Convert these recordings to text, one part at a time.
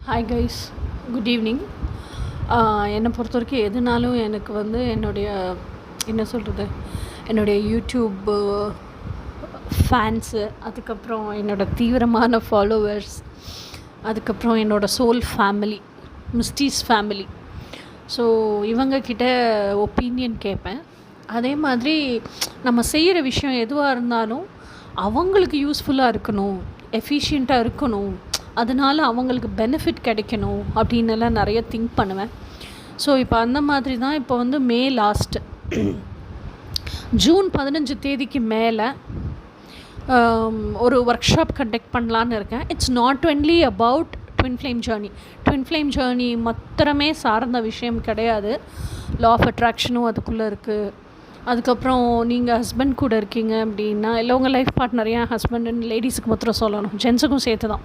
Hi guys, good evening. என்னை பொறுத்த வரைக்கும் எதுனாலும் எனக்கு வந்து என்னுடைய யூடியூப் ஃபேன்ஸு, அதுக்கப்புறம் என்னோடய தீவிரமான ஃபாலோவர்ஸ், அதுக்கப்புறம் என்னோடய சோல் ஃபேமிலி, மிஸ்டீஸ் ஃபேமிலி. ஸோ இவங்கக்கிட்ட ஒப்பீனியன் கேட்பேன். அதே மாதிரி நம்ம செய்கிற விஷயம் எதுவாக இருந்தாலும் அவங்களுக்கு யூஸ்ஃபுல்லாக இருக்கணும், எஃபிஷியண்ட்டாக இருக்கணும், அதனால் அவங்களுக்கு பெனிஃபிட் கிடைக்கணும் அப்படின்னெல்லாம் நிறைய திங்க் பண்ணுவேன். ஸோ இப்போ அந்த மாதிரி தான் இப்போ வந்து மே லாஸ்ட்டு ஜூன் 15 தேதிக்கு மேலே ஒரு ஒர்க் ஷாப் கண்டக்ட் பண்ணலான்னு இருக்கேன். It's not only about twin flame journey மாத்திரமே சார்ந்த விஷயம் கிடையாது. லா ஆஃப் அட்ராக்ஷனும் அதுக்குள்ளே இருக்குது. அதுக்கப்புறம் நீங்கள் ஹஸ்பண்ட் கூட இருக்கீங்க அப்படின்னா, இல்லை உங்கள் லைஃப் பார்ட்னர், ஏன் ஹஸ்பண்டுன்னு லேடிஸுக்கு மாத்திரம் சொல்லணும், ஜென்ஸுக்கும் சேர்த்து தான்.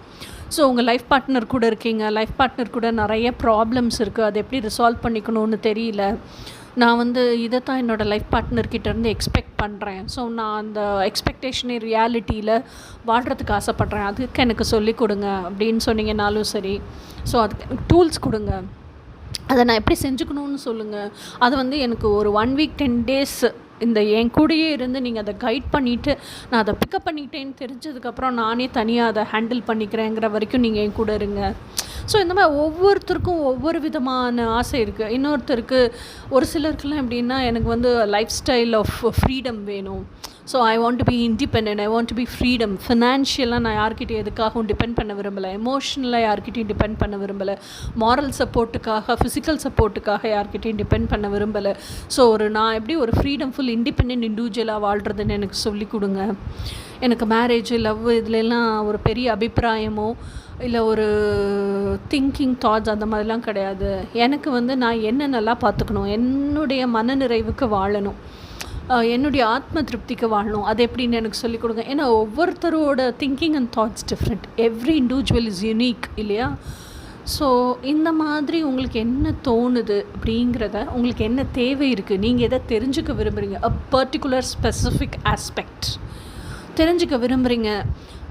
ஸோ உங்கள் லைஃப் பார்ட்னர் கூட இருக்கீங்க, லைஃப் பார்ட்னர் கூட நிறைய ப்ராப்ளம்ஸ் இருக்குது, அதை எப்படி ரிசால்வ் பண்ணிக்கணும்னு தெரியல. நான் வந்து இதை தான் என்னோடய லைஃப் பார்ட்னர்கிட்டேருந்து எக்ஸ்பெக்ட் பண்ணுறேன். ஸோ நான் அந்த எக்ஸ்பெக்டேஷனை ரியாலிட்டியில் வாழ்கிறதுக்கு ஆசைப்பட்றேன், அதுக்கு எனக்கு சொல்லிக் கொடுங்க அப்படின்னு சொன்னீங்கன்னாலும் சரி. ஸோ அதுக்கு டூல்ஸ் கொடுங்க, அதை நான் எப்படி செஞ்சுக்கணும்னு சொல்லுங்கள். அது வந்து எனக்கு ஒரு 1 வீக் 10 days இந்த என் கூடயே இருந்து நீங்கள் அதை கைட் பண்ணிவிட்டு நான் அதை பிக்கப் பண்ணிட்டேன்னு தெரிஞ்சதுக்கப்புறம் நானே தனியாக அதை ஹேண்டில் பண்ணிக்கிறேங்கிற வரைக்கும் நீங்கள் என் கூட இருங்க. ஸோ இந்த மாதிரி ஒவ்வொருத்தருக்கும் ஒவ்வொரு விதமான ஆசை இருக்குது. இன்னொருத்தருக்கு, ஒரு சிலருக்குலாம் எப்படின்னா, எனக்கு வந்து லைஃப் ஸ்டைல் ஆஃப் ஃப்ரீடம் வேணும். So I want to be independent, I want to be freedom. ஃபினான்ஷியலாக நான் யார்கிட்டையும் எதுக்காகவும் டிபெண்ட் பண்ண விரும்பலை, எமோஷ்னலாக யார்கிட்டையும் டிபெண்ட் பண்ண விரும்பலை, மாரல் சப்போர்ட்டுக்காக, ஃபிசிக்கல் சப்போர்ட்டுக்காக யார்கிட்டையும் டிபெண்ட் பண்ண விரும்பலை. ஸோ நான் எப்படி ஒரு ஃப்ரீடம் ஃபுல் இண்டிபெண்டன்ட் இண்டிவிஜுவலாக வாழ்கிறதுன்னு எனக்கு சொல்லிக் கொடுங்க. எனக்கு மேரேஜ், லவ் இதுலெல்லாம் ஒரு பெரிய அபிப்பிராயமோ இல்லை ஒரு திங்கிங் தாட்ஸ் அந்த மாதிரிலாம் கிடையாது. எனக்கு வந்து நான் என்ன நல்லா பார்த்துக்கணும், என்னுடைய மனநிறைவுக்கு வாழணும், என்னுடைய ஆத்ம திருப்திக்கு வாழணும், அது எப்படின்னு எனக்கு சொல்லிக் கொடுங்க. ஏன்னா ஒவ்வொருத்தரோட thinking and thoughts different, every individual is unique இல்லையா? ஸோ இந்த மாதிரி உங்களுக்கு என்ன தோணுது அப்படிங்கிறத, உங்களுக்கு என்ன தேவை இருக்குது, நீங்கள் எதை தெரிஞ்சுக்க விரும்புகிறீங்க, அ பர்டிகுலர் ஸ்பெசிஃபிக் ஆஸ்பெக்ட் தெரிஞ்சுக்க விரும்புகிறீங்க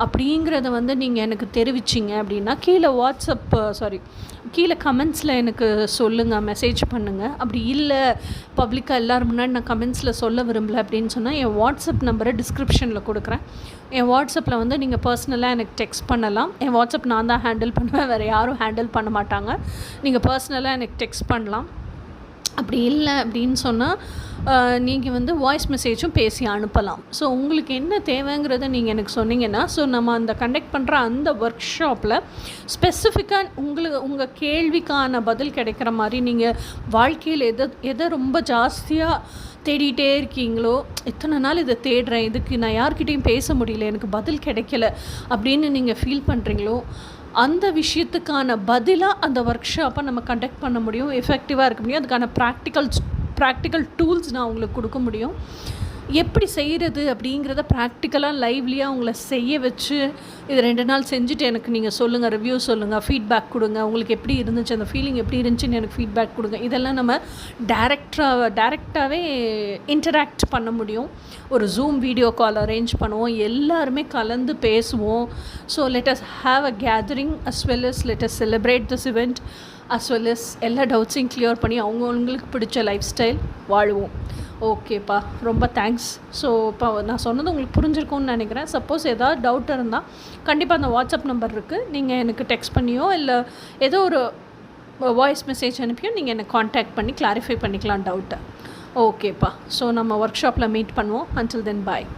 அப்படிங்கிறத வந்து நீங்கள் எனக்கு தெரிவிச்சிங்க அப்படின்னா கீழே கமெண்ட்ஸில் எனக்கு சொல்லுங்கள், மெசேஜ் பண்ணுங்கள். அப்படி இல்லை, பப்ளிக்காக எல்லோரும் முன்னாடி நான் கமெண்ட்ஸில் சொல்ல விரும்பலை அப்படின்னு சொன்னால் என் வாட்ஸ்அப் நம்பரை டிஸ்கிரிப்ஷனில் கொடுக்குறேன். என் வாட்ஸ்அப்பில் வந்து நீங்கள் பர்சனலாக எனக்கு டெக்ஸ்ட் பண்ணலாம். என் வாட்ஸ்அப் நான் தான் ஹேண்டில் பண்ணுவேன், வேறு யாரும் ஹேண்டில் பண்ண மாட்டாங்க. நீங்கள் பர்சனலாக எனக்கு டெக்ஸ்ட் பண்ணலாம். அப்படி இல்லை அப்படின்னு சொன்னால் நீங்கள் வந்து வாய்ஸ் மெசேஜும் பேசி அனுப்பலாம். ஸோ உங்களுக்கு என்ன தேவைங்கிறத நீங்கள் எனக்கு சொன்னீங்கன்னா, ஸோ நம்ம அந்த கண்டக்ட் பண்ணுற அந்த ஒர்க் ஷாப்பில் ஸ்பெசிஃபிக்காக உங்கள் கேள்விக்கான பதில் கிடைக்கிற மாதிரி, நீங்கள் வாழ்க்கையில் எதை ரொம்ப ஜாஸ்தியாக தேடிகிட்டே இருக்கீங்களோ, இத்தனை நாள் இதை தேடுறேன், இதுக்கு நான் யார்கிட்டையும் பேச முடியல, எனக்கு பதில் கிடைக்கல அப்படின்னு நீங்கள் ஃபீல் பண்ணுறீங்களோ, அந்த விஷயத்துக்கான பதிலாக அந்த ஒர்க் ஷாப்பை நம்ம கண்டக்ட் பண்ண முடியும், எஃபெக்டிவாக இருக்க முடியும். அதுக்கான ப்ராக்டிக்கல் டூல்ஸ் நான் உங்களுக்கு கொடுக்க முடியும். எப்படி செய்கிறது அப்படிங்கிறத ப்ராக்டிக்கலாக லைவ்லியாக உங்களை செய்ய வச்சு, இது 2 நாள் செஞ்சுட்டு எனக்கு நீங்கள் சொல்லுங்கள், ரிவ்யூ சொல்லுங்கள், ஃபீட்பேக் கொடுங்க, உங்களுக்கு எப்படி இருந்துச்சு, அந்த ஃபீலிங் எப்படி இருந்துச்சுன்னு எனக்கு ஃபீட்பேக் கொடுங்க. இதெல்லாம் நம்ம டைரெக்டாகவே இன்டராக்ட் பண்ண முடியும். ஒரு ஜூம் வீடியோ கால் அரேஞ்ச் பண்ணுவோம், எல்லாருமே கலந்து பேசுவோம். So let us have a gathering as well as let us celebrate this event as well as எல்லா டவுட்ஸையும் கிளியர் பண்ணி அவங்களுக்கு பிடிச்ச லைஃப் ஸ்டைல் வாழுவோம். ஓகேப்பா, ரொம்ப தேங்க்ஸ். ஸோ இப்போ நான் சொன்னது உங்களுக்கு புரிஞ்சிருக்கும்னு நினைக்கிறேன். சப்போஸ் ஏதாவது டவுட் இருந்தால் கண்டிப்பாக அந்த வாட்ஸ்அப் நம்பர் இருக்குது, நீங்கள் எனக்கு டெக்ஸ்ட் பண்ணியோ இல்லை ஏதோ ஒரு வாய்ஸ் மெசேஜ் அனுப்பியோ நீங்கள் என்னை காண்டாக்ட் பண்ணி கிளாரிஃபை பண்ணிக்கலாம் டவுட்டை. ஓகேப்பா, ஸோ நம்ம ஒர்க் ஷாப்பில் மீட் பண்ணுவோம். அன்டில் தென் பாய்.